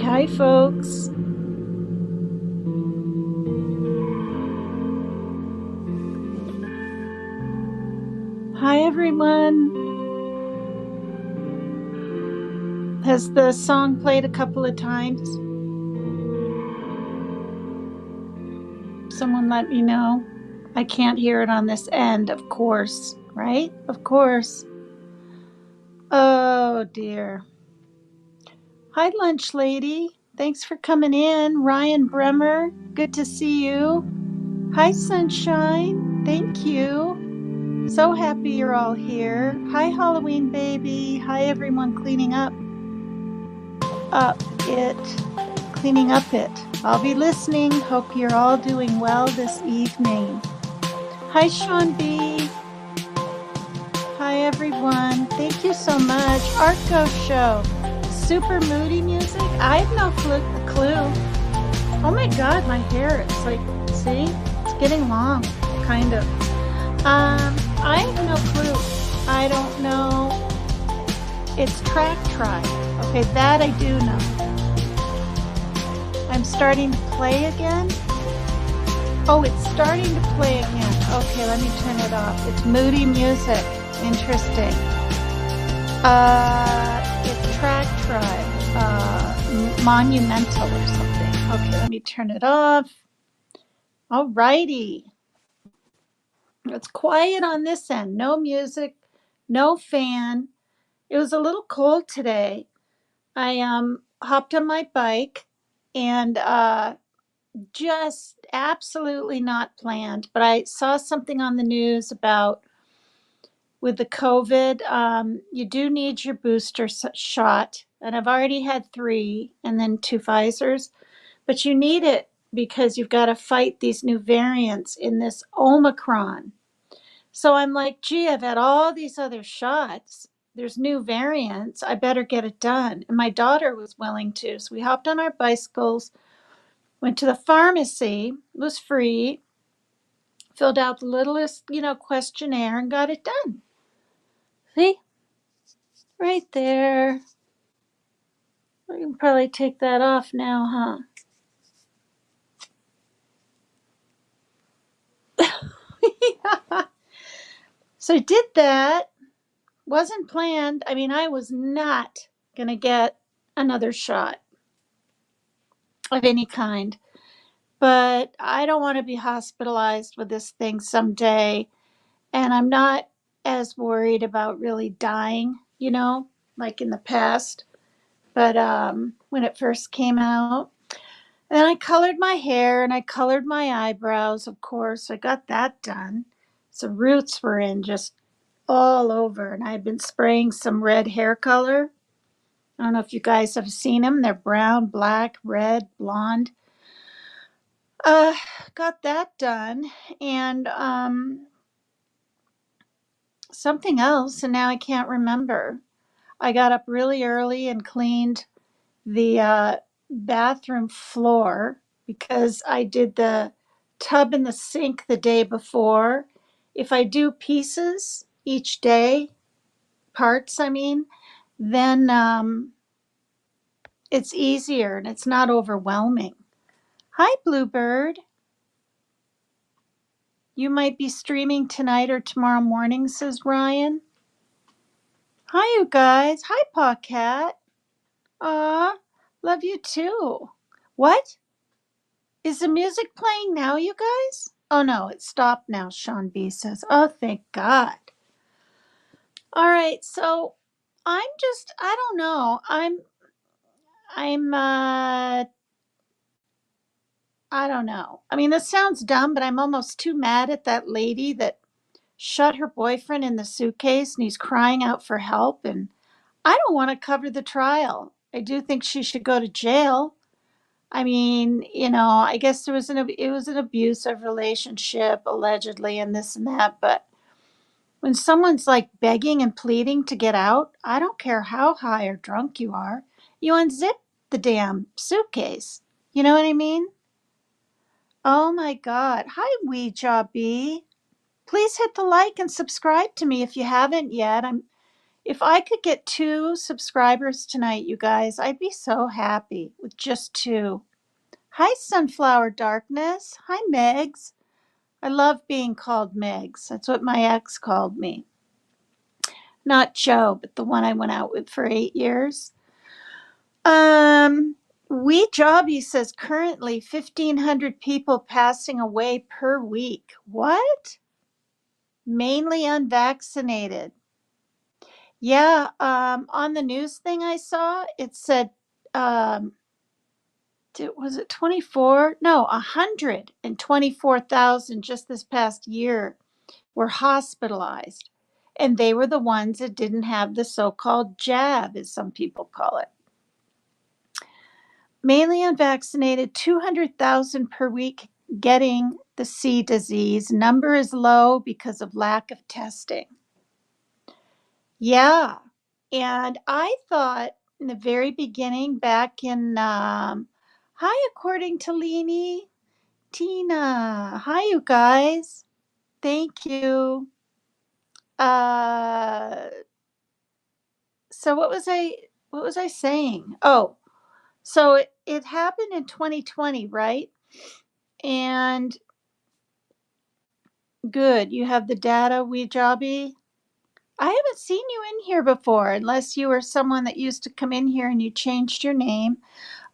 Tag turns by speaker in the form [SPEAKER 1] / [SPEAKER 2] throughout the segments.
[SPEAKER 1] Hi, folks. Hi, everyone. Has the song played a couple of times? Someone let me know. I can't hear it on this end, of course, right? Of course. Oh, dear. Hi, Lunch Lady. Thanks for coming in. Ryan Bremer, good to see you. Hi, Sunshine. Thank you. So happy you're all here. Hi, Halloween Baby. Hi, everyone cleaning up it. Cleaning up it. I'll be listening. Hope you're all doing well this evening. Hi, Sean B. Hi, everyone. Thank you so much. Arco Show. Super moody music. I have no clue. Oh my God, my hair. It's like, see? It's getting long, kind of. I have no clue. I don't know. It's Track Tribe. Okay, that I do know. I'm starting to play again. Oh, it's starting to play again. Okay, let me turn it off. It's moody music. Interesting. It's Track Tribe. Monumental or something. Okay, let me turn it off. All righty. It's quiet on this end. No music, no fan. It was a little cold today. I hopped on my bike and just absolutely not planned, but I saw something on the news about with the COVID, you do need your booster shot, and I've already had 3 and then 2 Pfizers, but you need it because you've got to fight these new variants in this Omicron. So I'm like, gee, I've had all these other shots. There's new variants. I better get it done. And my daughter was willing to. So we hopped on our bicycles, went to the pharmacy, it was free, filled out the littlest, questionnaire and got it done. See? Right there. I can probably take that off now, huh? So I did that. Wasn't planned. I mean, I was not going to get another shot of any kind. But I don't want to be hospitalized with this thing someday. And I'm not as worried about really dying, like in the past. But when it first came out, and then I colored my hair and I colored my eyebrows, of course. I got that done. So roots were in just all over. And I had been spraying some red hair color. I don't know if you guys have seen them. They're brown, black, red, blonde. Uh, got that done. And something else, and now I can't remember. I got up really early and cleaned the bathroom floor because I did the tub and the sink the day before. If I do pieces each day, parts, I mean, then it's easier and it's not overwhelming. Hi, Bluebird. You might be streaming tonight or tomorrow morning, says Ryan. Hi, you guys. Hi, Pawcat. Aw, love you too. What? Is the music playing now, you guys? Oh no, it stopped now, Sean B says. Oh, thank God. All right, so I don't know. I'm I don't know. I mean, this sounds dumb, but I'm almost too mad at that lady that shut her boyfriend in the suitcase and he's crying out for help, and I don't want to cover the trial. I do think she should go to jail. I mean, I guess it was an abusive relationship allegedly and this and that, but when someone's like begging and pleading to get out, I don't care how high or drunk you are, you unzip the damn suitcase. You know what I mean? Oh my God. Hi, Ouija Bee. Please hit the like and subscribe to me if you haven't yet. I'm If I could get 2 subscribers tonight, you guys, I'd be so happy with just 2. Hi, Sunflower Darkness. Hi, Megs. I love being called Megs. That's what my ex called me. Not Joe, but the one I went out with for 8 years. Wee Jobby says currently 1,500 people passing away per week. What? Mainly unvaccinated. Yeah, on the news thing I saw, it said, was it 24? No, 124,000 just this past year were hospitalized. And they were the ones that didn't have the so called jab, as some people call it. Mainly unvaccinated, 200,000 per week getting the C disease. Number is low because of lack of testing. Yeah. And I thought in the very beginning, back in, hi, according to Leanie, Tina. Hi, you guys. Thank you. Uh, so what was I saying? Oh, so it happened in 2020, right? And good, you have the data, Weejobby. I haven't seen you in here before, unless you were someone that used to come in here and you changed your name.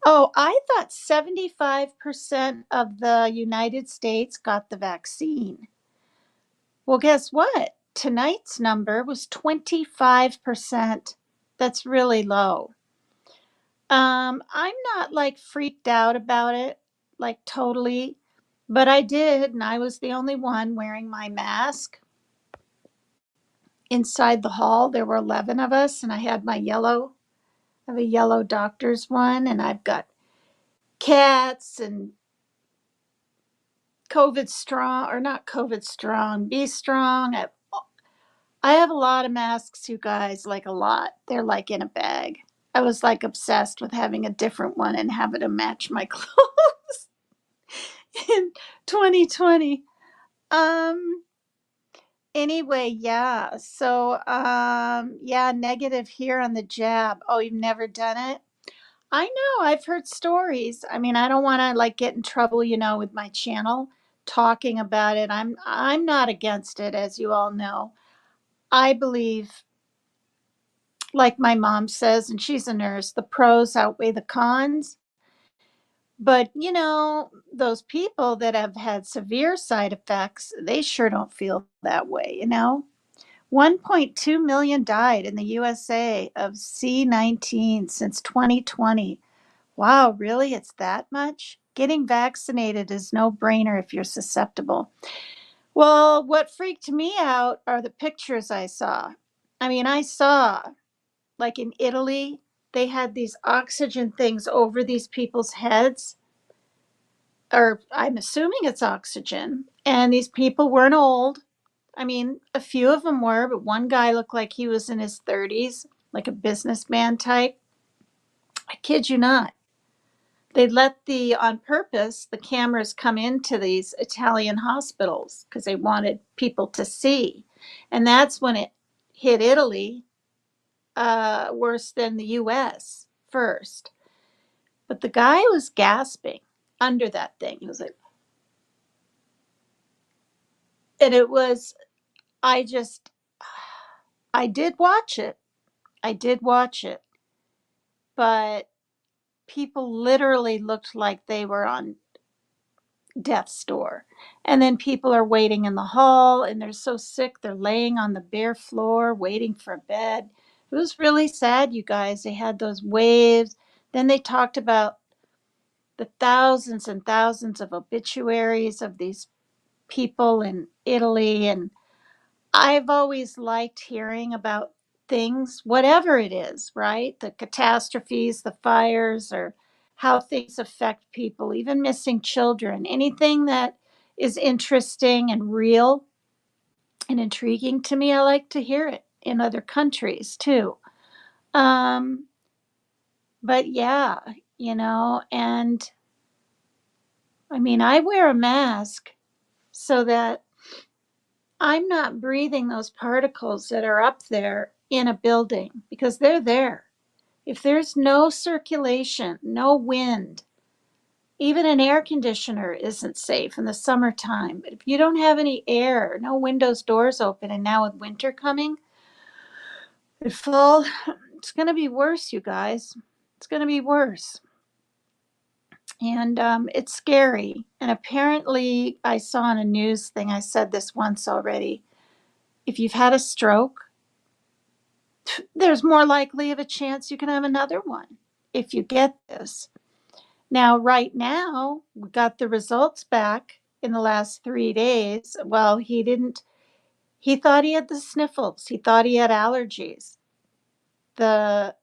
[SPEAKER 1] Oh, I thought 75% of the United States got the vaccine. Well, guess what? Tonight's number was 25%. That's really low. I'm not like freaked out about it, like totally, but I did, and I was the only one wearing my mask inside the hall. There were 11 of us, and I had my yellow, I have a yellow doctor's one, and I've got cats and COVID strong, or not COVID strong, be strong. I have a lot of masks, you guys, like a lot. They're like in a bag. I was like obsessed with having a different one and having to match my clothes in 2020. Um anyway, yeah. So yeah, negative here on the jab. Oh, you've never done it? I know, I've heard stories. I mean, I don't want to like get in trouble, with my channel talking about it. I'm not against it, as you all know. I believe, like my mom says, and she's a nurse, the pros outweigh the cons. But, those people that have had severe side effects, they sure don't feel that way. 1.2 million died in the USA of C-19 since 2020. Wow, really? It's that much? Getting vaccinated is no brainer if you're susceptible. Well, what freaked me out are the pictures I saw. I mean, I saw, like in Italy, they had these oxygen things over these people's heads, or I'm assuming it's oxygen. And these people weren't old. I mean, a few of them were, but one guy looked like he was in his 30s, like a businessman type. I kid you not. They let on purpose, the cameras come into these Italian hospitals because they wanted people to see. And that's when it hit Italy worse than the US first. But the guy was gasping under that thing. He was like, and it was, I just, I did watch it. I did watch it. But people literally looked like they were on death's door. And then people are waiting in the hall and they're so sick, they're laying on the bare floor waiting for a bed. It was really sad, you guys. They had those waves. Then they talked about the thousands and thousands of obituaries of these people in Italy. And I've always liked hearing about things, whatever it is, right? The catastrophes, the fires, or how things affect people, even missing children, anything that is interesting and real and intriguing to me. I like to hear it in other countries too. Um, but yeah, and I mean, I wear a mask so that I'm not breathing those particles that are up there in a building because they're there. If there's no circulation, no wind, even an air conditioner isn't safe in the summertime. But if you don't have any air, no windows, doors open, and now with winter coming, fall, it's going to be worse, you guys. It's going to be worse. And it's scary. And apparently, I saw on a news thing, I said this once already. If you've had a stroke, there's more likely of a chance you can have another one if you get this. Now, right now, we got the results back in the last 3 days. Well, he thought he had the sniffles, he thought he had allergies. The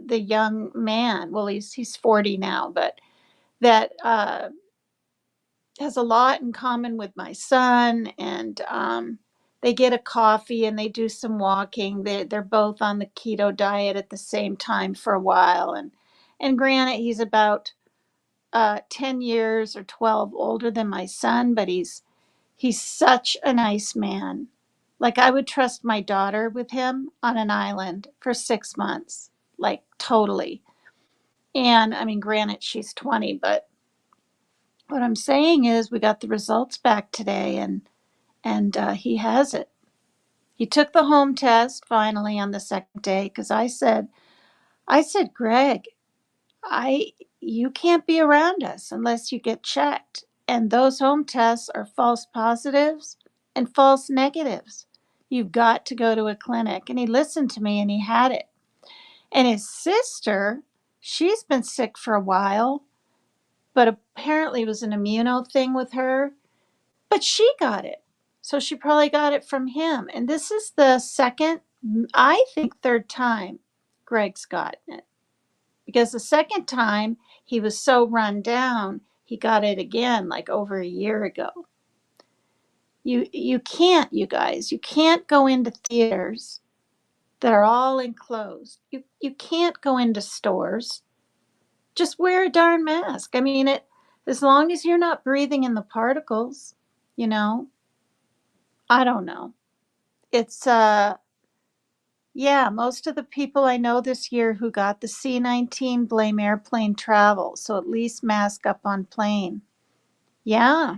[SPEAKER 1] young man, well, he's 40 now, but that has a lot in common with my son. And they get a coffee and they do some walking. They're both on the keto diet at the same time for a while. And granted, he's about 10 years or 12 older than my son, but he's such a nice man. Like, I would trust my daughter with him on an island for 6 months, like totally. And I mean, granted, she's 20, but what I'm saying is we got the results back today, and he has it. He took the home test finally on the second day because I said, Greg, I you can't be around us unless you get checked. And those home tests are false positives and false negatives. You've got to go to a clinic. And he listened to me and he had it. And his sister, she's been sick for a while, but apparently it was an immuno thing with her. But she got it. So she probably got it from him. And this is the second, I think third time Greg's gotten it. Because the second time he was so run down, he got it again like over a year ago. You can't, you guys, you can't go into theaters that are all enclosed. You can't go into stores. Just wear a darn mask. I mean, it as long as you're not breathing in the particles, you know. I don't know. It's yeah, most of the people I know this year who got the C-19 blame airplane travel, so at least mask up on plane. Yeah.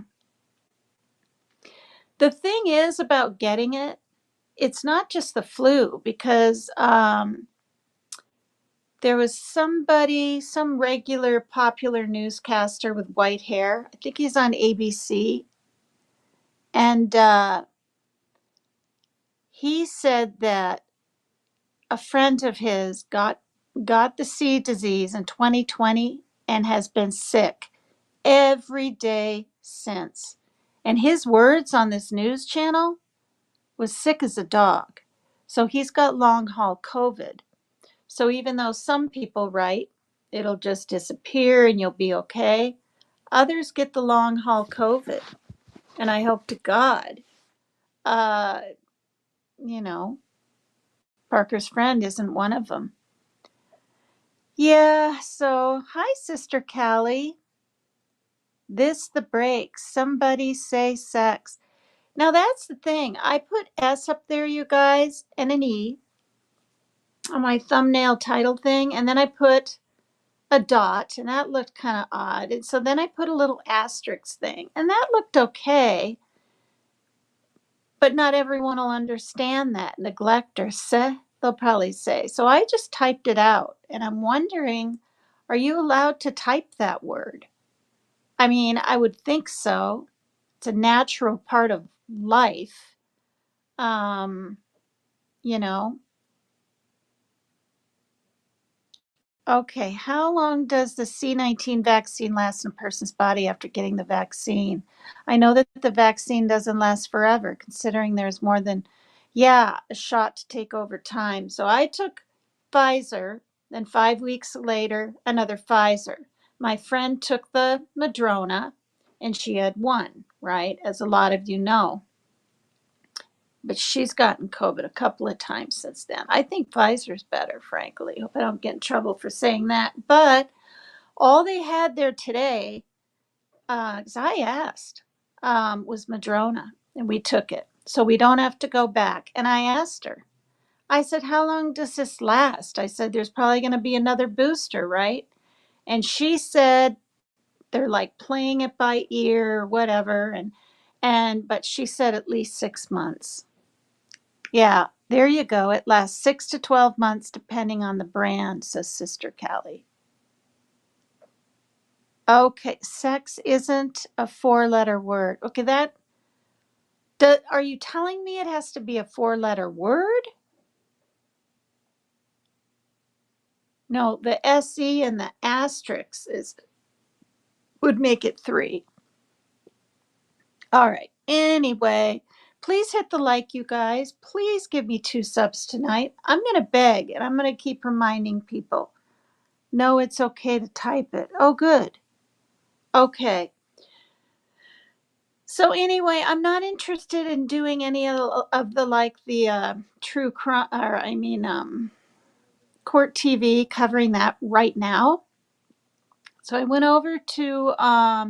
[SPEAKER 1] The thing is about getting it, it's not just the flu because there was somebody, some regular popular newscaster with white hair. I think he's on ABC, and he said that a friend of his got the C disease in 2020 and has been sick every day since. And his words on this news channel was sick as a dog. So he's got long haul COVID. So even though some people write it'll just disappear and you'll be okay, others get the long haul COVID. And I hope to God, uh, you know, Parker's friend isn't one of them. Yeah, so hi, Sister Callie. This the break. Somebody say sex. Now that's the thing. I put S up there, you guys, and an E on my thumbnail title thing, and then I put a dot, and that looked kind of odd. And so then I put a little asterisk thing, and that looked okay, but not everyone will understand that. Neglect or se, they'll probably say. So I just typed it out, and I'm wondering, are you allowed to type that word? I mean, I would think so. It's a natural part of life. Um, you know. Okay, how long does the C-19 vaccine last in a person's body after getting the vaccine? I know that the vaccine doesn't last forever, considering there's more than, yeah, a shot to take over time. So I took Pfizer, then 5 weeks later, another Pfizer. My friend took the Moderna, and she had one, right? As a lot of you know. But she's gotten COVID a couple of times since then. I think Pfizer's better, frankly. Hope I don't get in trouble for saying that. But all they had there today, because I asked, was Madrona, and we took it. So we don't have to go back. And I asked her, I said, how long does this last? I said, there's probably going to be another booster, right? And she said, they're like playing it by ear or whatever. But she said at least 6 months. Yeah, there you go. It lasts 6 to 12 months, depending on the brand, says Sister Callie. Okay, sex isn't a four-letter word. Okay, are you telling me it has to be a four-letter word? No, the SE and the asterisk would make it three. All right. Anyway, please hit the like, you guys. Please give me 2 subs tonight. I'm going to beg and I'm going to keep reminding people. No, it's okay to type it. Oh, good. Okay. So anyway, I'm not interested in doing any of the like the true crime, or I mean, court TV covering that right now. So I went over to Law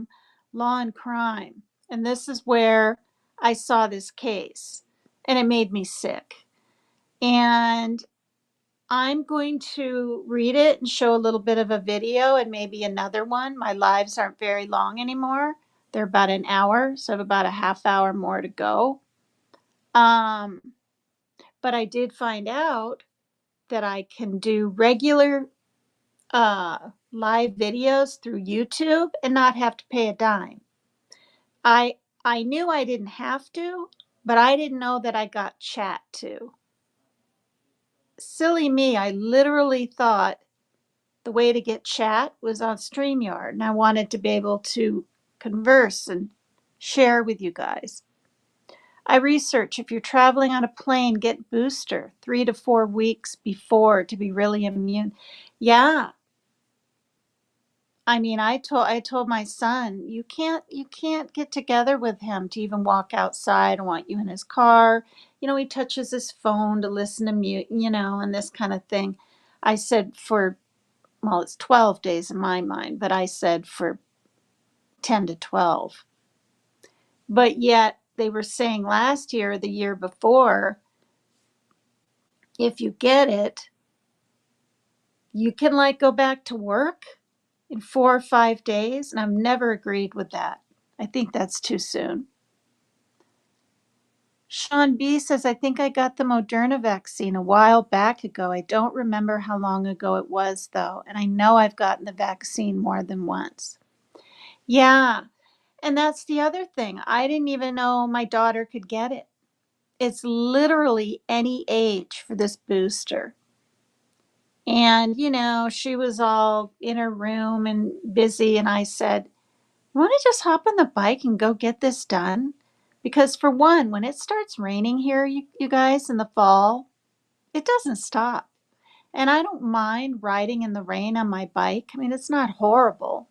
[SPEAKER 1] and Crime, and this is where I saw this case, and it made me sick. And I'm going to read it and show a little bit of a video and maybe another one. My lives aren't very long anymore. They're about an hour, so I have about a half hour more to go. But I did find out that I can do regular live videos through YouTube and not have to pay a dime. I knew I didn't have to, but I didn't know that I got chat too. Silly me, I literally thought the way to get chat was on StreamYard, and I wanted to be able to converse and share with you guys. I research if you're traveling on a plane, get booster 3 to 4 weeks before to be really immune. Yeah. I mean, I told my son, you can't get together with him to even walk outside. I want you in his car. He touches his phone to listen to mute, and this kind of thing. I said well, it's 12 days in my mind, but I said for 10 to 12. But yet they were saying last year, the year before, if you get it, you can like go back to work in 4 or 5 days. And I've never agreed with that. I think that's too soon. Sean B says, I think I got the Moderna vaccine a while back ago. I don't remember how long ago it was, though. And I know I've gotten the vaccine more than once. Yeah. And that's the other thing. I didn't even know my daughter could get it. It's literally any age for this booster. And, she was all in her room and busy. And I said, you want to just hop on the bike and go get this done? Because, for one, when it starts raining here, you guys, in the fall, it doesn't stop. And I don't mind riding in the rain on my bike. I mean, it's not horrible.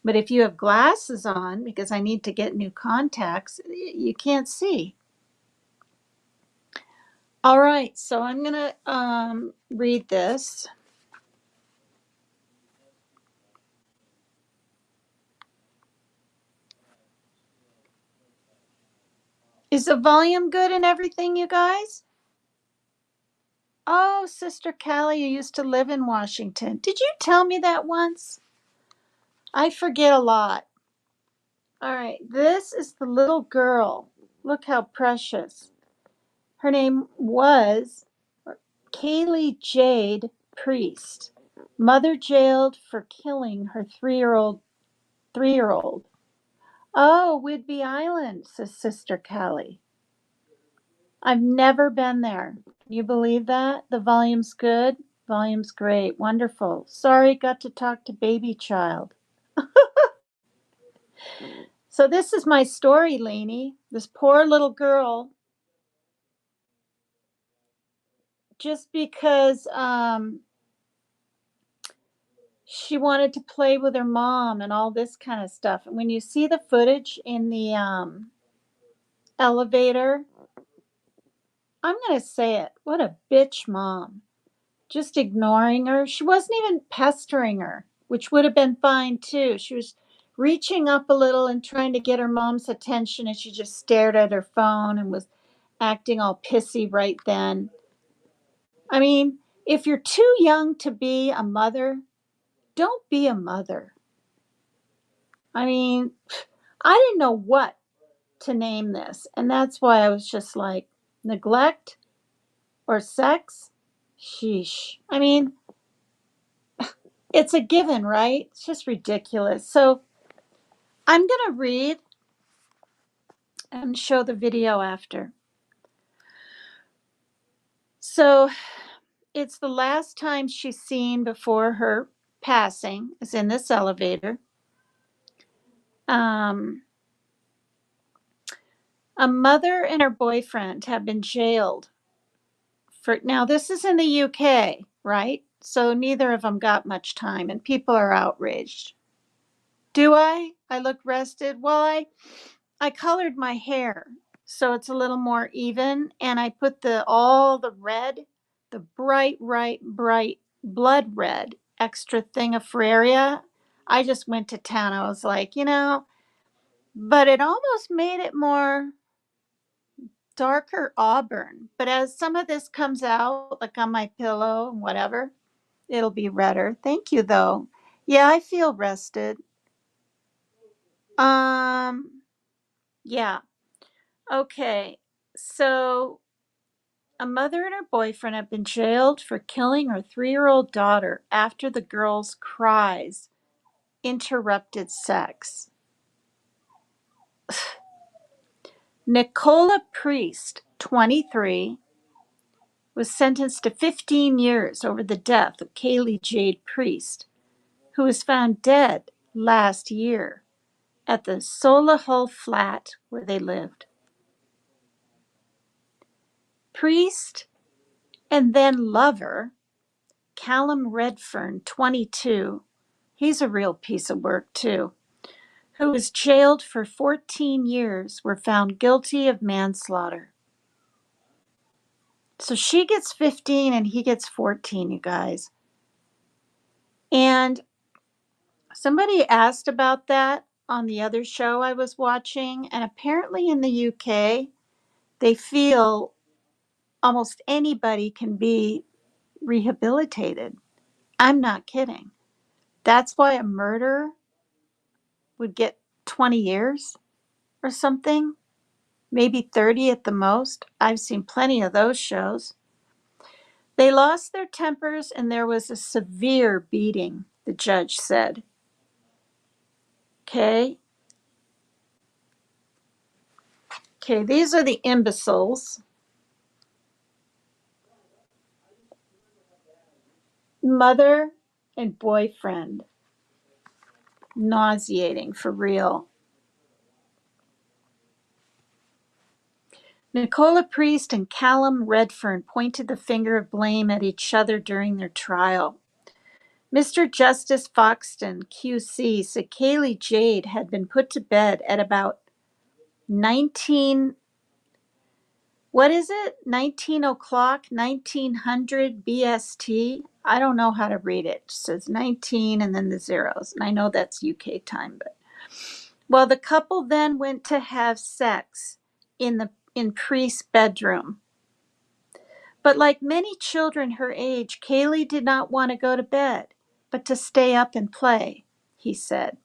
[SPEAKER 1] But if you have glasses on, because I need to get new contacts, you can't see. All right, so I'm going to read this. Is the volume good and everything, you guys? Oh, Sister Callie, you used to live in Washington. Did you tell me that once? I forget a lot. All right, this is the little girl. Look how precious. Her name was Kaylee-Jayde Priest. Mother jailed for killing her 3-year-old. Oh, Whidbey Island, says Sister Callie. I've never been there. Can you believe that? The volume's good. Volume's great. Wonderful. Sorry, got to talk to baby child. So this is my story, Lainey. This poor little girl, just because she wanted to play with her mom and all this kind of stuff. And when you see the footage in the elevator, I'm going to say it. What a bitch mom. Just ignoring her. She wasn't even pestering her, which would have been fine too. She was reaching up a little and trying to get her mom's attention, and she just stared at her phone and was acting all pissy right then. I mean, if you're too young to be a mother, don't be a mother. I mean, I didn't know what to name this. And that's why I was just like, neglect or sex? Sheesh. I mean, it's a given, right? It's just ridiculous. So I'm going to read and show the video after. So it's the last time she's seen before her passing is in this elevator. Um, a mother and her boyfriend have been jailed for, now this is in the UK, right? So neither of them got much time and people are outraged. Do I? I look rested. Well, I colored my hair so it's a little more even, and I put the all the red, the bright blood red extra thing of Freria. I just went to town. I was like, but it almost made it more darker auburn. But as some of this comes out, like on my pillow and whatever, it'll be redder. Thank you though. Yeah, I feel rested. Um, yeah. Okay. So a mother and her boyfriend have been jailed for killing her 3-year-old daughter after the girl's cries interrupted sex. Nicola Priest, 23, was sentenced to 15 years over the death of Kaylee-Jayde Priest, who was found dead last year at the Solihull flat where they lived. Priest and then lover, Callum Redfern, 22, he's a real piece of work too, who was jailed for 14 years, were found guilty of manslaughter. So she gets 15 and he gets 14, you guys. And somebody asked about that on the other show I was watching, and apparently in the UK, they feel almost anybody can be rehabilitated. I'm not kidding. That's why a murder would get 20 years or something, maybe 30 at the most. I've seen plenty of those shows. They lost their tempers and there was a severe beating, the judge said. Okay. Okay, these are the imbeciles. Mother and boyfriend. Nauseating for real. Nicola Priest and Callum Redfern pointed the finger of blame at each other during their trial. Mr. Justice Foxton, QC, said Kaylee-Jayde had been put to bed at about 19, what is it? 19 o'clock, 1900 BST. I don't know how to read it. It says 19 and then the zeros. And I know that's UK time, but well, the couple then went to have sex in Priest's bedroom. But like many children her age, Kaylee did not want to go to bed, but to stay up and play, he said.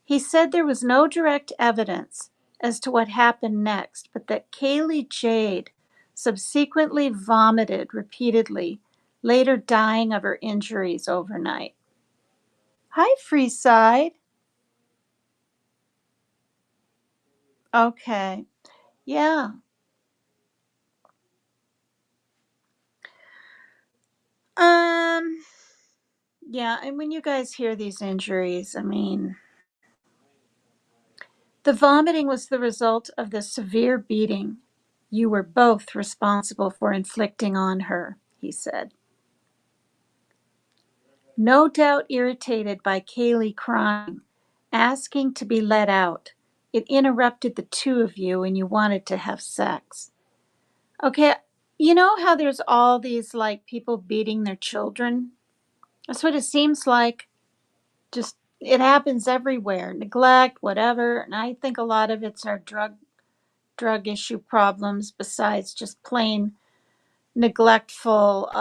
[SPEAKER 1] He said there was no direct evidence as to what happened next, but that Kaylee-Jayde subsequently vomited repeatedly, later dying of her injuries overnight. Hi, Freeside. Okay. Yeah. Um, yeah, and when you guys hear these injuries, I mean, the vomiting was the result of the severe beating you were both responsible for inflicting on her, he said. No doubt irritated by Kaylee crying, asking to be let out, it interrupted the two of you and you wanted to have sex. Okay, you know how there's all these like people beating their children? That's what it seems like. Just it happens everywhere. Neglect, whatever. And I think a lot of it's our drug issue problems besides just plain neglectful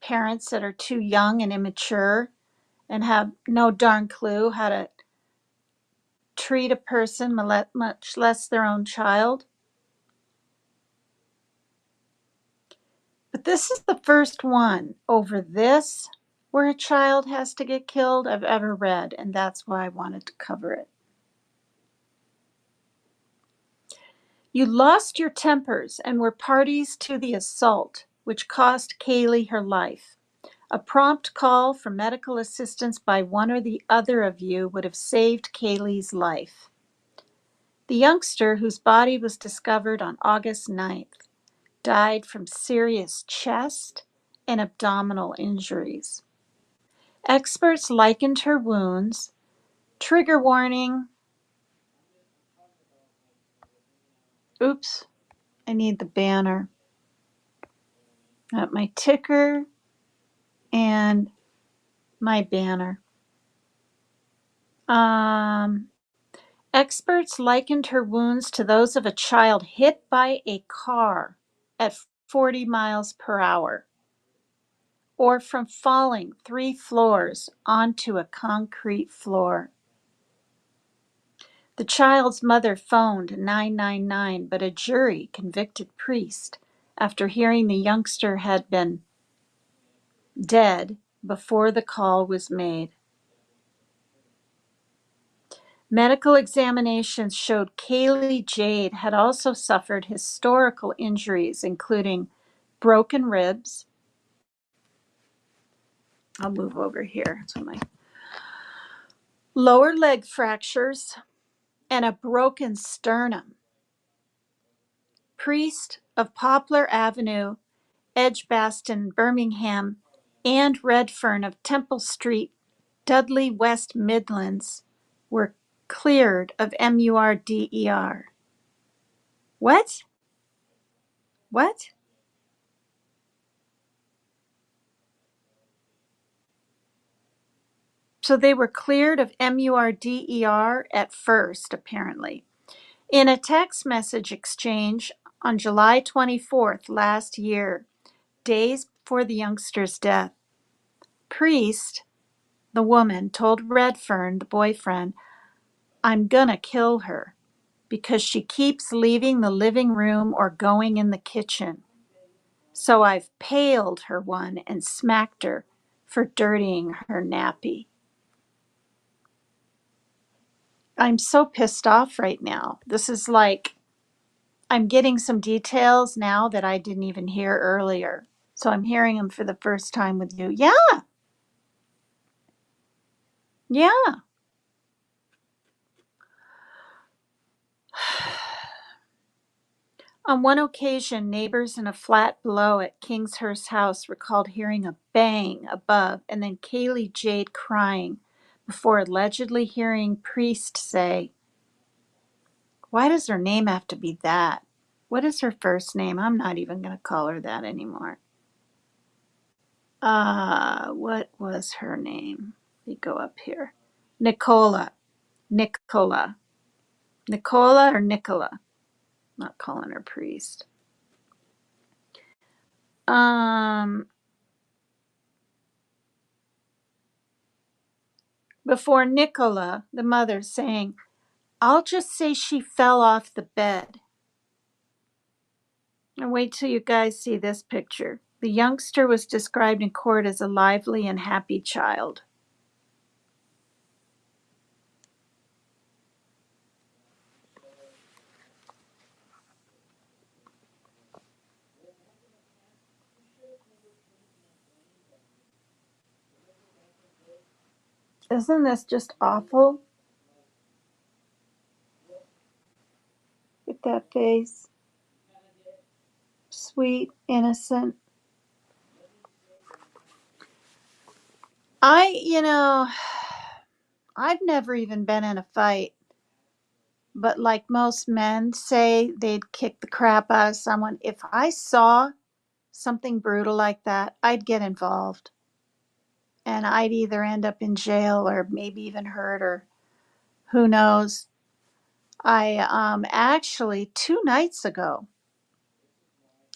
[SPEAKER 1] parents that are too young and immature and have no darn clue how to treat a person, much less their own child. But this is the first one over this where a child has to get killed I've ever read, and that's why I wanted to cover it. You lost your tempers and were parties to the assault, which cost Kaylee her life. A prompt call for medical assistance by one or the other of you would have saved Kaylee's life. The youngster, whose body was discovered on August 9th, died from serious chest and abdominal injuries. Experts likened her wounds, trigger warning. Oops, I need the banner. My ticker and my banner. Experts likened her wounds to those of a child hit by a car at 40 miles per hour or from falling 3 floors onto a concrete floor. The child's mother phoned 999, but a jury convicted Priest after hearing the youngster had been dead before the call was made. Medical examinations showed Kaylee-Jayde had also suffered historical injuries, including broken ribs. I'll move over here. So my lower leg fractures and a broken sternum. Priest of Poplar Avenue, Edgbaston, Birmingham, and Redfern of Temple Street, Dudley, West Midlands, were cleared of MURDER. What? What? So they were cleared of MURDER at first, apparently. In a text message exchange on July 24th last year, days before the youngster's death, Priest, the woman, told Redfern, the boyfriend, "I'm gonna kill her because she keeps leaving the living room or going in the kitchen. So I've paled her one and smacked her for dirtying her nappy." I'm so pissed off right now. This is like, I'm getting some details now that I didn't even hear earlier. So I'm hearing them for the first time with you. Yeah, yeah. On one occasion, neighbors in a flat below at Kingshurst House recalled hearing a bang above and then Kaylee-Jayde crying before allegedly hearing Priest say, "Why does her name have to be that? What is her first name? I'm not even going to call her that anymore." What was her name? Let me go up here. Nicola. Nicola. Nicola or Nicola? Not calling her Priest. Before Nicola, the mother, saying, "I'll just say she fell off the bed." And wait till you guys see this picture. The youngster was described in court as a lively and happy child. Isn't this just awful? Look at that face. Sweet, innocent. I've never even been in a fight, but like most men say they'd kick the crap out of someone. If I saw something brutal like that, I'd get involved. And I'd either end up in jail or maybe even hurt or who knows. I actually 2 nights ago,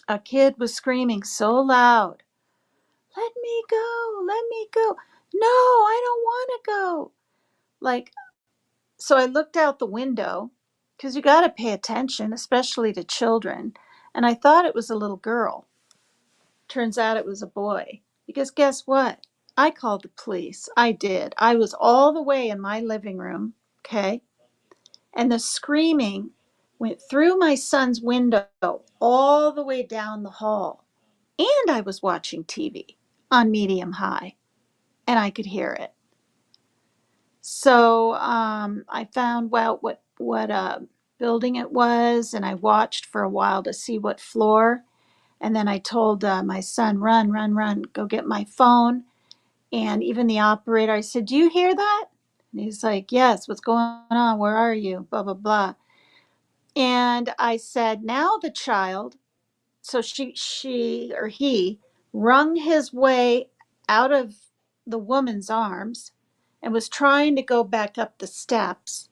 [SPEAKER 1] a kid was screaming so loud, let me go, let me go. No, I don't want to go. Like, so I looked out the window because you got to pay attention, especially to children. And I thought it was a little girl. Turns out it was a boy. Because guess what? I called the police. I did. I was all the way in my living room, okay? And the screaming went through my son's window all the way down the hall. And I was watching TV on medium high, and I could hear it. So I found out what building it was, and I watched for a while to see what floor. And then I told my son, run, run, run, go get my phone. And even the operator, I said, do you hear that? And he's like, yes, what's going on? Where are you? Blah, blah, blah. And I said, now the child, so she or he wrung his way out of the woman's arms and was trying to go back up the steps.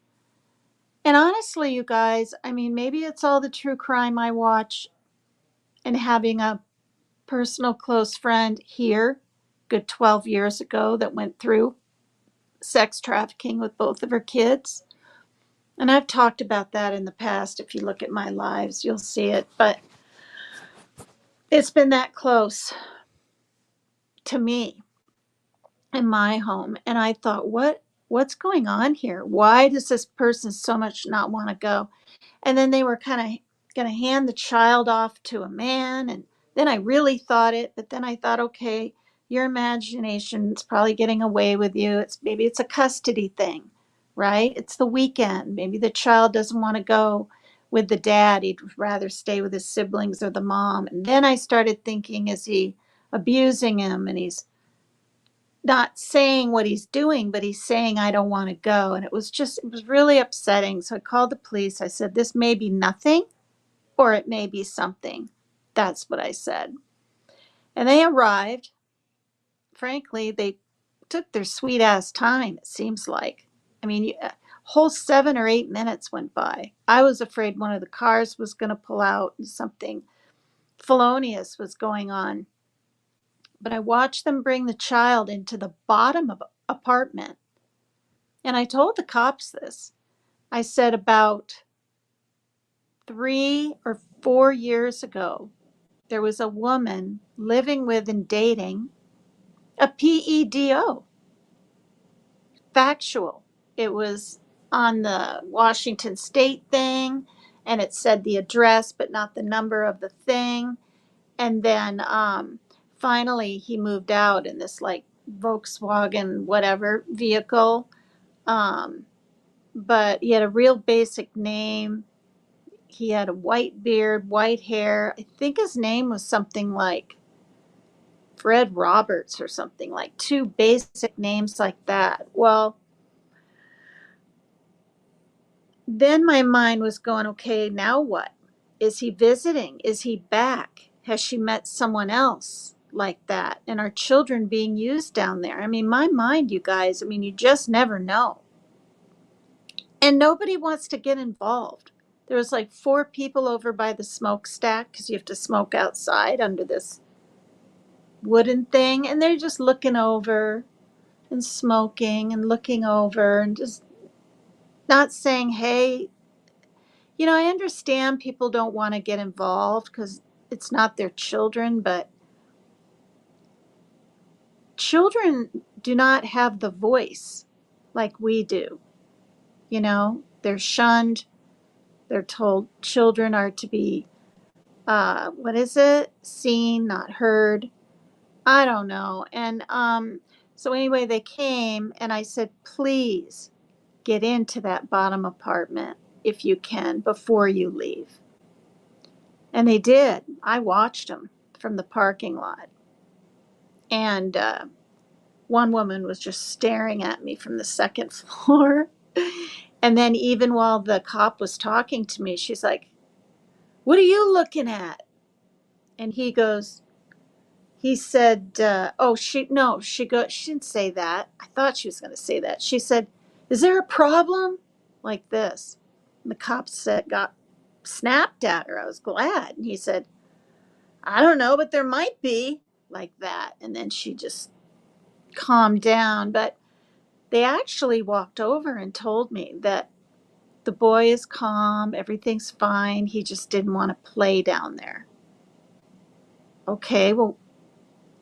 [SPEAKER 1] And honestly, you guys, I mean, maybe it's all the true crime I watch and having a personal close friend here, good 12 years ago, that went through sex trafficking with both of her kids. And I've talked about that in the past. If you look at my lives, you'll see it. But it's been that close to me in my home. And I thought, what's going on here? Why does this person so much not want to go? And then they were kind of going to hand the child off to a man. And then I really thought it, but then I thought, okay, your imagination's probably getting away with you. Maybe it's a custody thing, right? It's the weekend. Maybe the child doesn't want to go with the dad. He'd rather stay with his siblings or the mom. And then I started thinking, is he abusing him? And he's not saying what he's doing, but he's saying, I don't want to go. And it was really upsetting. So I called the police. I said, this may be nothing or it may be something. That's what I said. And they arrived. Frankly, they took their sweet ass time, it seems like. I mean, a whole 7 or 8 minutes went by. I was afraid one of the cars was going to pull out and something felonious was going on. But I watched them bring the child into the bottom of apartment. And I told the cops this. I said about 3 or 4 years ago, there was a woman living with and dating a PEDO. Factual. It was on the Washington State thing, and it said the address, but not the number of the thing. And then finally, he moved out in this like Volkswagen, whatever vehicle. Um, but he had a real basic name. He had a white beard, white hair. I think his name was something like Fred Roberts or something, like two basic names like that. Well, then my mind was going, okay, now what? Is he visiting? Is he back? Has she met someone else like that? And are children being used down there? I mean, my mind, you guys, I mean, you just never know. And nobody wants to get involved. There was like 4 people over by the smokestack because you have to smoke outside under this wooden thing. And they're just looking over and smoking and looking over and just not saying, hey, I understand people don't want to get involved because it's not their children, but children do not have the voice like we do. They're shunned. They're told children are to be, what is it? Seen, not heard. I don't know. And so anyway, they came and I said, please get into that bottom apartment if you can before you leave. And they did. I watched them from the parking lot. And one woman was just staring at me from the second floor. And then, even while the cop was talking to me, she's like, what are you looking at? And he said, oh, no, she didn't say that. I thought she was going to say that. She said, is there a problem? Like this. And the cop got snapped at her. I was glad. And he said, I don't know, but there might be like that. And then she just calmed down. But they actually walked over and told me that the boy is calm, everything's fine. He just didn't want to play down there. Okay, well,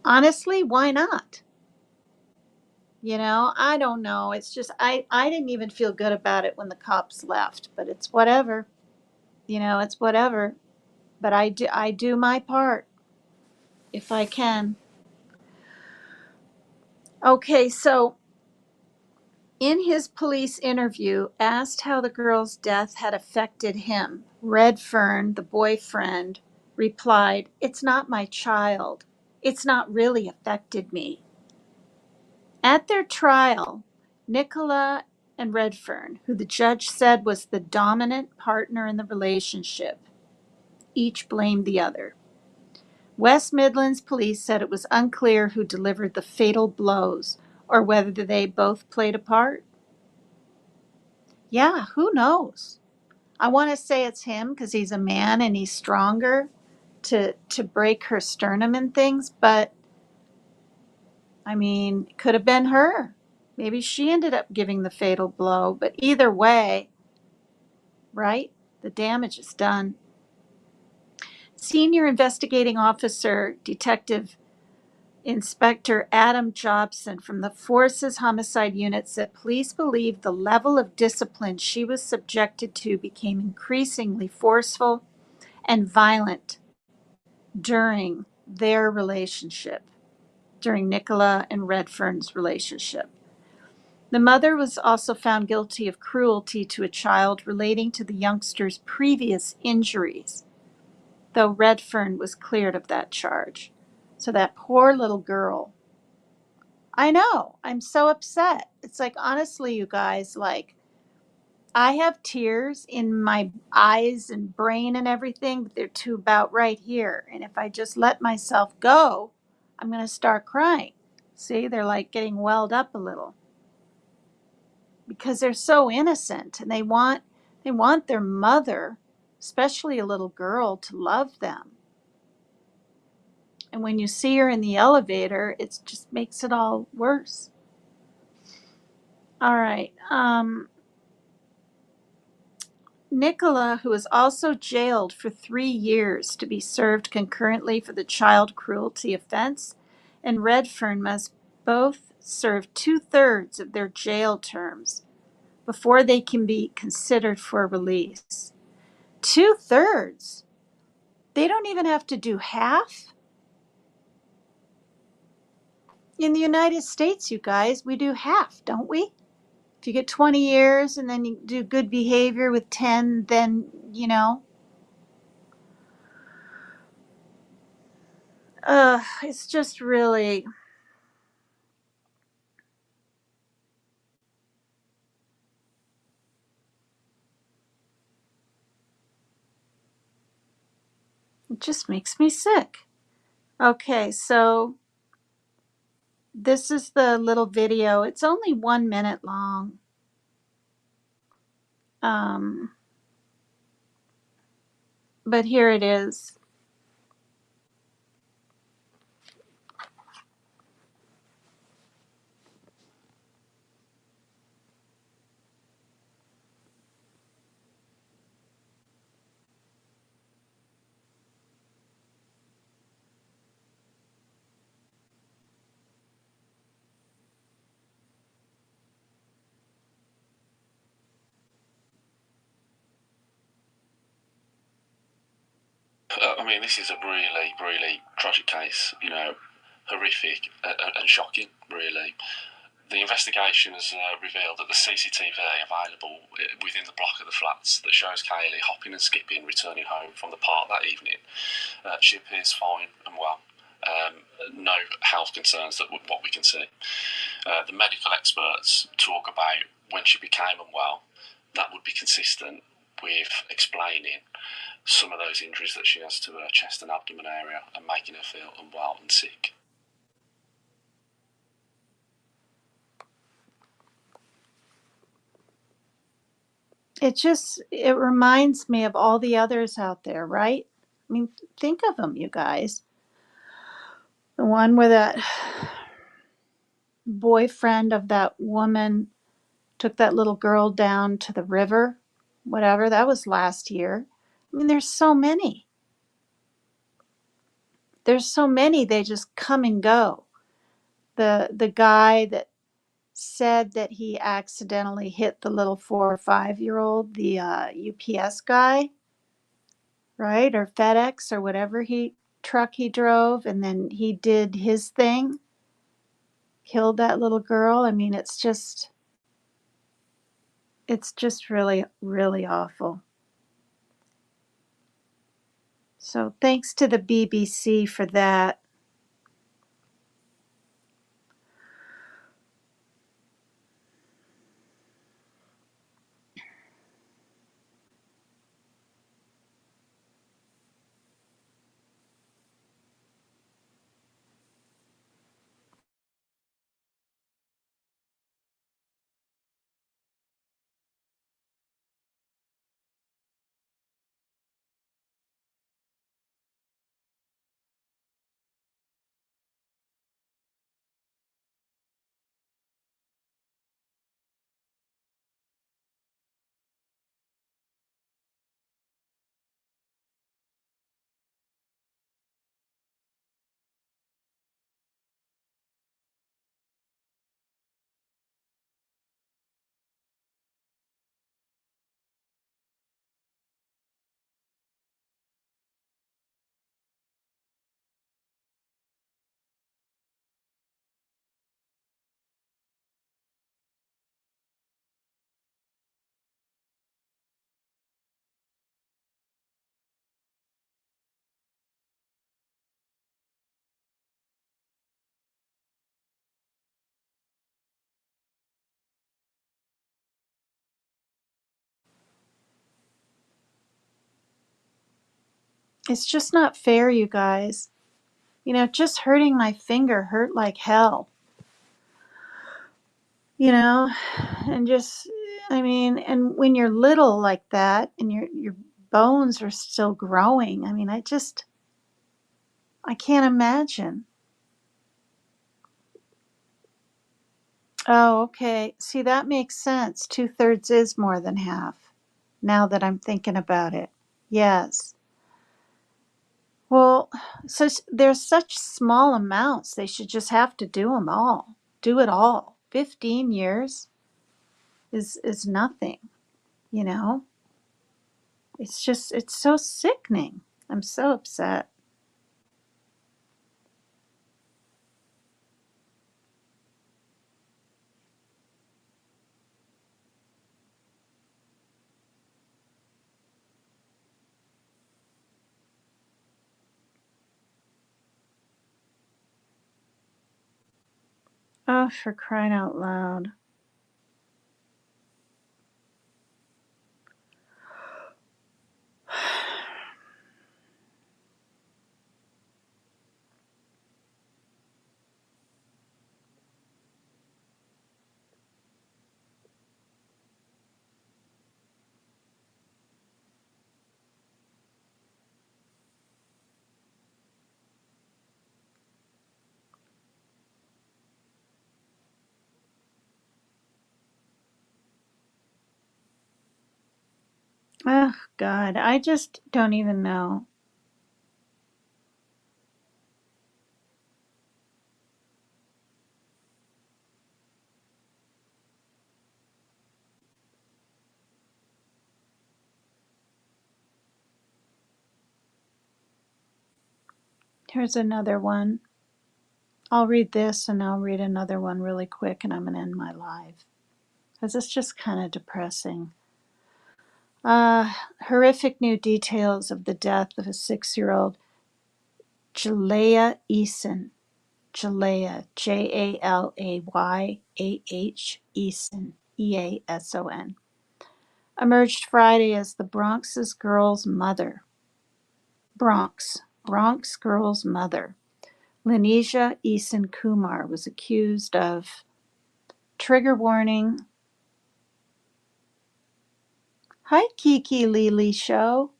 [SPEAKER 1] honestly, why not? I don't know. It's just I didn't even feel good about it when the cops left, but it's whatever. It's whatever. But I do my part if I can. Okay, so in his police interview, asked how the girl's death had affected him, Redfern, the boyfriend, replied, "It's not my child. It's not really affected me." At their trial, Nicola and Redfern, who the judge said was the dominant partner in the relationship, each blamed the other. West Midlands police said it was unclear who delivered the fatal blows or whether they both played a part. Yeah, who knows? I want to say it's him because he's a man and he's stronger to break her sternum and things, but I mean, it could have been her. Maybe she ended up giving the fatal blow, but either way, right? The damage is done. Senior investigating officer, Detective Inspector Adam Jobson from the Forces Homicide Unit said police believe the level of discipline she was subjected to became increasingly forceful and violent during their relationship, during Nicola and Redfern's relationship. The mother was also found guilty of cruelty to a child relating to the youngster's previous injuries, though Redfern was cleared of that charge. So that poor little girl. I know. I'm so upset. It's like, honestly, you guys, like, I have tears in my eyes and brain and everything, but they're too about right here. And if I just let myself go, I'm going to start crying. See, they're like getting welled up a little because they're so innocent and they want their mother, especially a little girl, to love them. And when you see her in the elevator, it just makes it all worse. All right. Nicola, who was also jailed for 3 years to be served concurrently for the child cruelty offense, and Redfern must both serve two-thirds of their jail terms before they can be considered for release. Two-thirds? They don't even have to do half? In the United States, you guys, we do half, don't we? If you get 20 years and then you do good behavior with 10, then, it's just really, it just makes me sick. Okay, so this is the little video. It's only 1 minute long. Um, but here it is.
[SPEAKER 2] I mean, this is a really, really tragic case, horrific and shocking, really. The investigation has revealed that the CCTV available within the block of the flats that shows Kaylee hopping and skipping, returning home from the park that evening, she appears fine and well. No health concerns that what we can see. The medical experts talk about when she became unwell, that would be consistent with explaining some of those injuries that she has to her chest and abdomen area and making her feel unwell and sick.
[SPEAKER 1] It reminds me of all the others out there, right? I mean, think of them, you guys. The one where that boyfriend of that woman took that little girl down to the river, whatever, that was last year. I mean, there's so many. There's so many, they just come and go. The guy that said that he accidentally hit the little 4 or 5-year-old, the UPS guy, right? Or FedEx or whatever truck he drove, and then he did his thing, killed that little girl. I mean, it's just really, really awful. So thanks to the BBC for that. It's just not fair, you guys. Just hurting my finger hurt like hell. you know and just, I mean, and when you're little like that and your bones are still growing, I mean, I can't imagine. Oh, okay, see, that makes sense. 2/3 is more than half, now that I'm thinking about it. Yes. Well, so there's such small amounts, they should just have to do it all. 15 years is nothing, you know it's so sickening. I'm so upset. Oh, for crying out loud. Oh, God, I just don't even know. Here's another one. I'll read this and I'll read another one really quick and I'm going to end my live because it's just kind of depressing. Horrific new details of the death of a 6-year-old Jalea Eason. Jalea, Jalayah, Eason, Eason, emerged Friday as the Bronx's girl's mother. Bronx girl's mother. Lanisha Eason Kumar was accused of, trigger warning. Hi, Kiki Lily Show.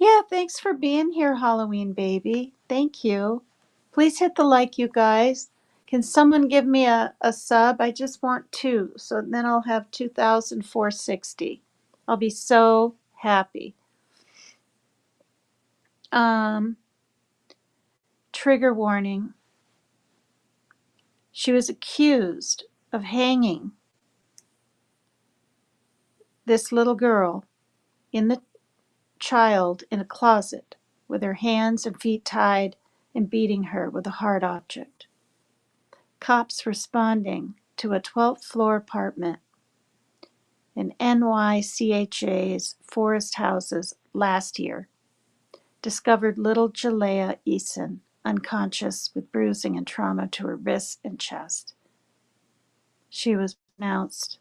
[SPEAKER 1] Yeah, thanks for being here, Halloween baby. Thank you. Please hit the like, you guys. Can someone give me a sub? I just want two, so then I'll have 2,460. I'll be so happy. Um, Trigger warning. She was accused of hanging this little girl in the child in a closet with her hands and feet tied and beating her with a hard object. Cops responding to a 12th floor apartment in NYCHA's Forest Houses last year discovered little Jalea Eason unconscious with bruising and trauma to her wrists and chest. She was pronounced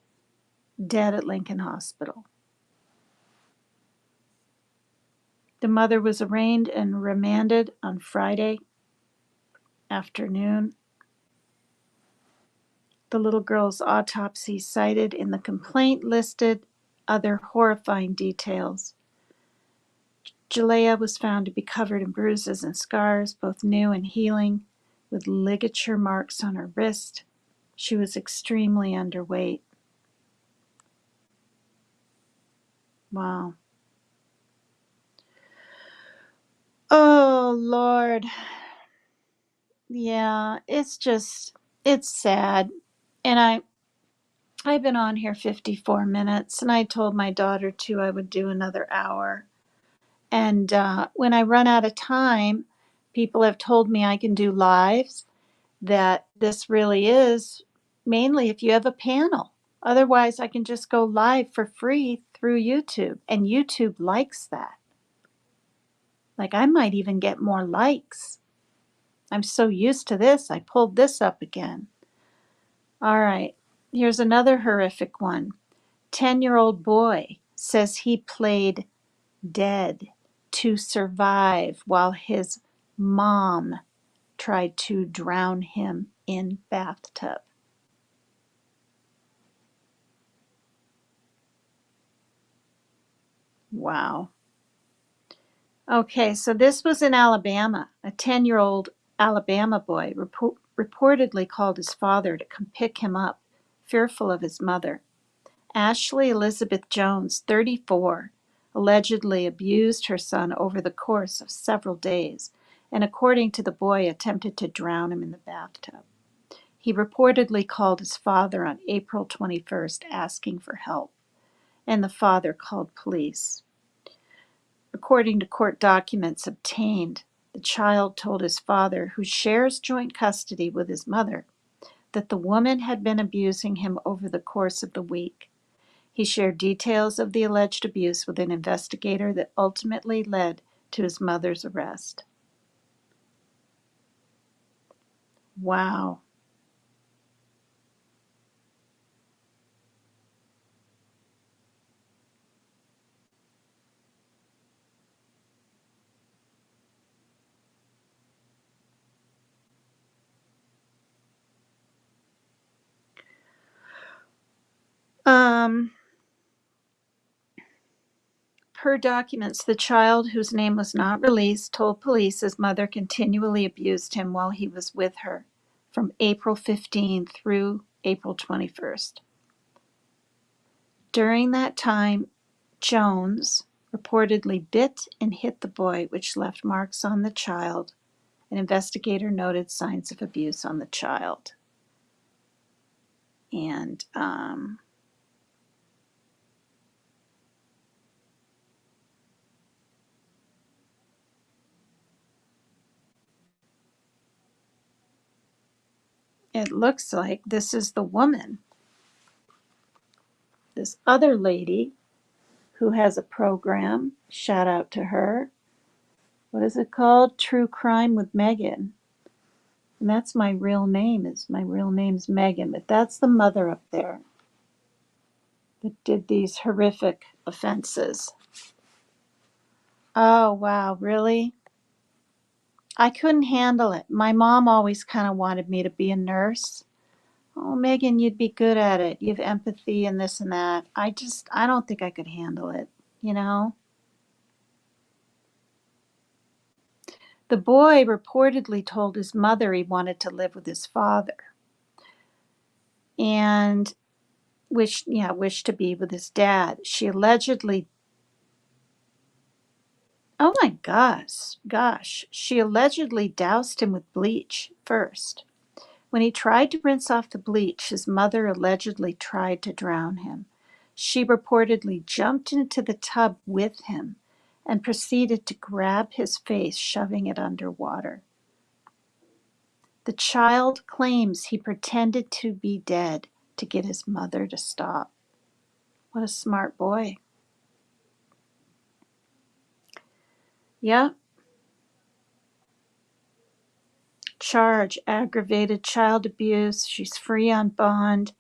[SPEAKER 1] dead at Lincoln Hospital. The mother was arraigned and remanded on Friday afternoon. The little girl's autopsy cited in the complaint listed other horrifying details. Jalea was found to be covered in bruises and scars, both new and healing, with ligature marks on her wrist. She was extremely underweight. Wow. Oh, Lord. Yeah, it's sad. And I've been on here 54 minutes, and I told my daughter too I would do another hour. And when I run out of time, people have told me I can do lives, that this really is mainly if you have a panel. Otherwise, I can just go live for free through YouTube, and YouTube likes that. Like, I might even get more likes. I'm so used to this, I pulled this up again. All right, here's another horrific one. 10-year-old boy says he played dead to survive while his mom tried to drown him in bathtub. Wow. Okay, so this was in Alabama. A 10-year-old Alabama boy reportedly called his father to come pick him up, fearful of his mother. Ashley Elizabeth Jones, 34, allegedly abused her son over the course of several days, and according to the boy, attempted to drown him in the bathtub. He reportedly called his father on April 21st asking for help, and the father called police. According to court documents obtained, the child told his father, who shares joint custody with his mother, that the woman had been abusing him over the course of the week. He shared details of the alleged abuse with an investigator that ultimately led to his mother's arrest. Wow. Um, Per documents, the child, whose name was not released, told police his mother continually abused him while he was with her from April 15 through April 21st. During that time, Jones reportedly bit and hit the boy, which left marks on the child. An investigator noted signs of abuse on the child. And it looks like this is the woman, this other lady who has a program. Shout out to her. What is it called? True Crime with Megan. And that's my real name. My real name's Megan, but that's the mother up there that did these horrific offenses. Oh, wow, really? I couldn't handle it. My mom always kind of wanted me to be a nurse. Oh, Megan, you'd be good at it. You have empathy and this and that. I don't think I could handle it, you know? The boy reportedly told his mother he wanted to live with his father and wished to be with his dad. She allegedly, oh my gosh, she allegedly doused him with bleach first. When he tried to rinse off the bleach, his mother allegedly tried to drown him. She reportedly jumped into the tub with him and proceeded to grab his face, shoving it underwater. The child claims he pretended to be dead to get his mother to stop. What a smart boy. Yep. Charge aggravated child abuse. She's free on bond.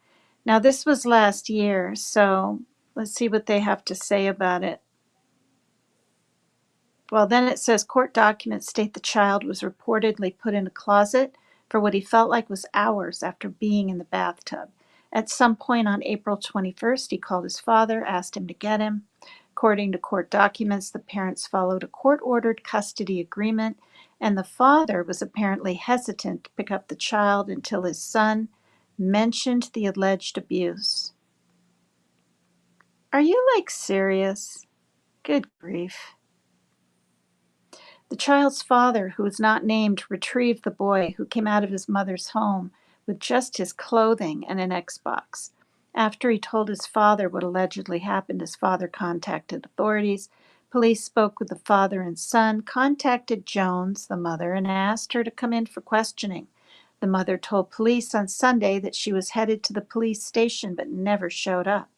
[SPEAKER 1] Now, this was last year, so let's see what they have to say about it. Well, then it says court documents state the child was reportedly put in a closet for what he felt like was hours after being in the bathtub. At some point on April 21st, he called his father, asked him to get him. According to court documents, the parents followed a court-ordered custody agreement, and the father was apparently hesitant to pick up the child until his son mentioned the alleged abuse. Are you serious? Good grief. The child's father, who was not named, retrieved the boy, who came out of his mother's home with just his clothing and an Xbox. After he told his father what allegedly happened, his father contacted authorities. Police spoke with the father and son, contacted Jones, the mother, and asked her to come in for questioning. The mother told police on Sunday that she was headed to the police station but never showed up.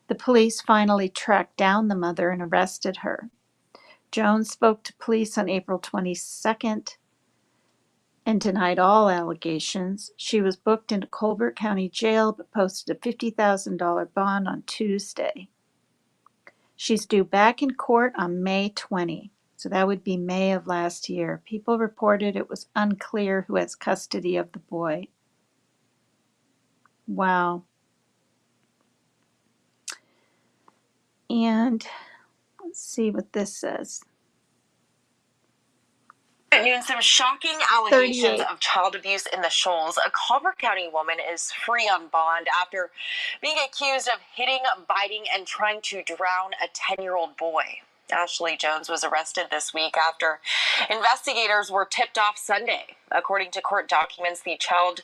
[SPEAKER 1] The police finally tracked down the mother and arrested her. Jones spoke to police on April 22nd and denied all allegations. She was booked into Colbert County Jail but posted a $50,000 bond on Tuesday. She's due back in court on May 20, so that would be May of last year. People reported it was unclear who has custody of the boy. Wow. And let's see what this says.
[SPEAKER 3] At noon, some shocking allegations of child abuse in the Shoals. A Colbert County woman is free on bond after being accused of hitting, biting, and trying to drown a 10-year-old boy. Ashley Jones was arrested this week after investigators were tipped off Sunday. According to court documents, the child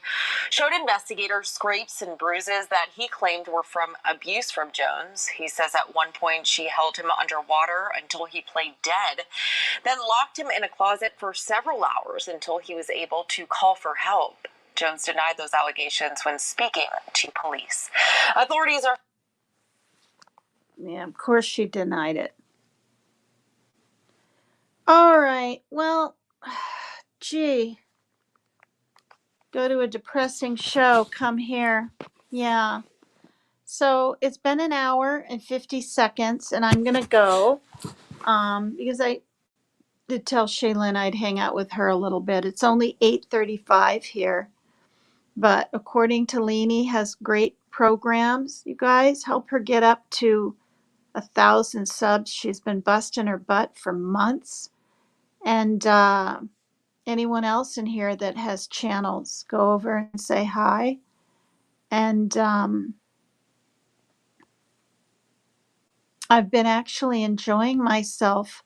[SPEAKER 3] showed investigators scrapes and bruises that he claimed were from abuse from Jones. He says at one point she held him underwater until he played dead, then locked him in a closet for several hours until he was able to call for help. Jones denied those allegations when speaking to police. Authorities are...
[SPEAKER 1] Yeah, of course she denied it. All right, well, gee, go to a depressing show, come here. Yeah. So it's been an hour and 50 seconds, and I'm going to go because I did tell Shaylin I'd hang out with her a little bit. It's only 8:35 here, but according to Leanie, has great programs. You guys help her get up to 1,000 subs. She's been busting her butt for months. And anyone else in here that has channels, go over and say hi. And I've been actually enjoying myself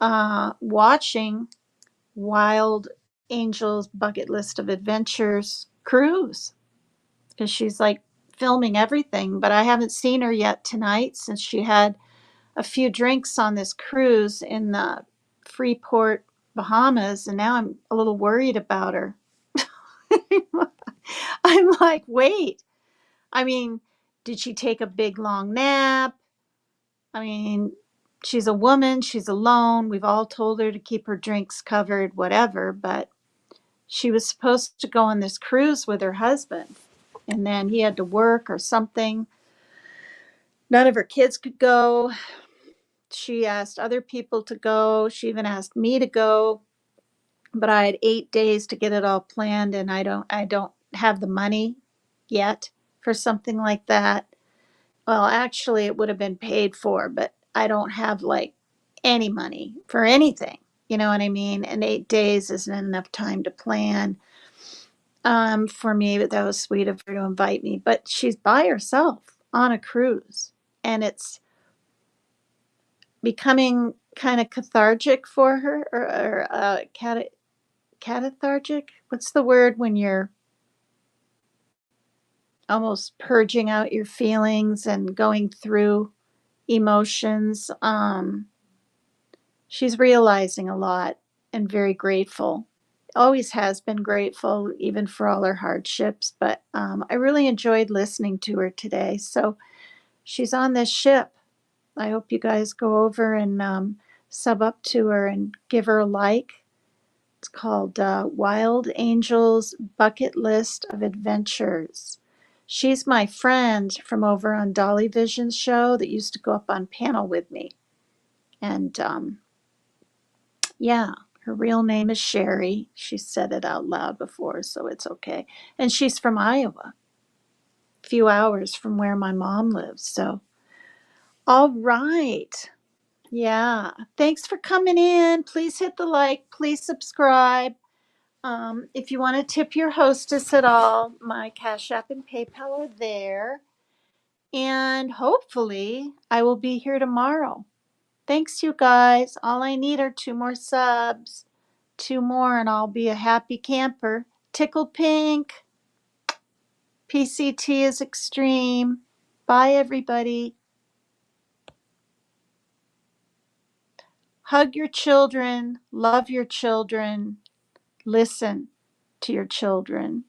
[SPEAKER 1] watching Wild Angel's Bucket List of Adventures cruise, because she's filming everything, but I haven't seen her yet tonight since she had a few drinks on this cruise in the Freeport, Bahamas, and now I'm a little worried about her. I'm like, wait, I mean, did she take a big long nap? I mean, she's a woman, she's alone. We've all told her to keep her drinks covered, whatever, but she was supposed to go on this cruise with her husband, and then he had to work or something. None of her kids could go. She asked other people to go. She even asked me to go, but I had 8 days to get it all planned, and I don't have the money yet for something like that. Well, actually, it would have been paid for, but I don't have any money for anything. You know what I mean? And 8 days isn't enough time to plan for me, but that was sweet of her to invite me. But she's by herself on a cruise, and it's becoming kind of cathartic for her, or cathartic. What's the word when you're almost purging out your feelings and going through emotions? She's realizing a lot and very grateful. Always has been grateful, even for all her hardships. But I really enjoyed listening to her today. So she's on this ship. I hope you guys go over and sub up to her and give her a like. It's called Wild Angels Bucket List of Adventures. She's my friend from over on Dolly Vision's show that used to go up on panel with me. And yeah, her real name is Sherry. She said it out loud before, so it's okay. And she's from Iowa, a few hours from where my mom lives. So, all right. Yeah. Thanks for coming in. Please hit the like. Please subscribe. If you want to tip your hostess at all, my Cash App and PayPal are there. And hopefully, I will be here tomorrow. Thanks, you guys. All I need are 2 more subs. 2 more, and I'll be a happy camper. Tickle pink. PCT is extreme. Bye, everybody. Hug your children. Love your children. Listen to your children.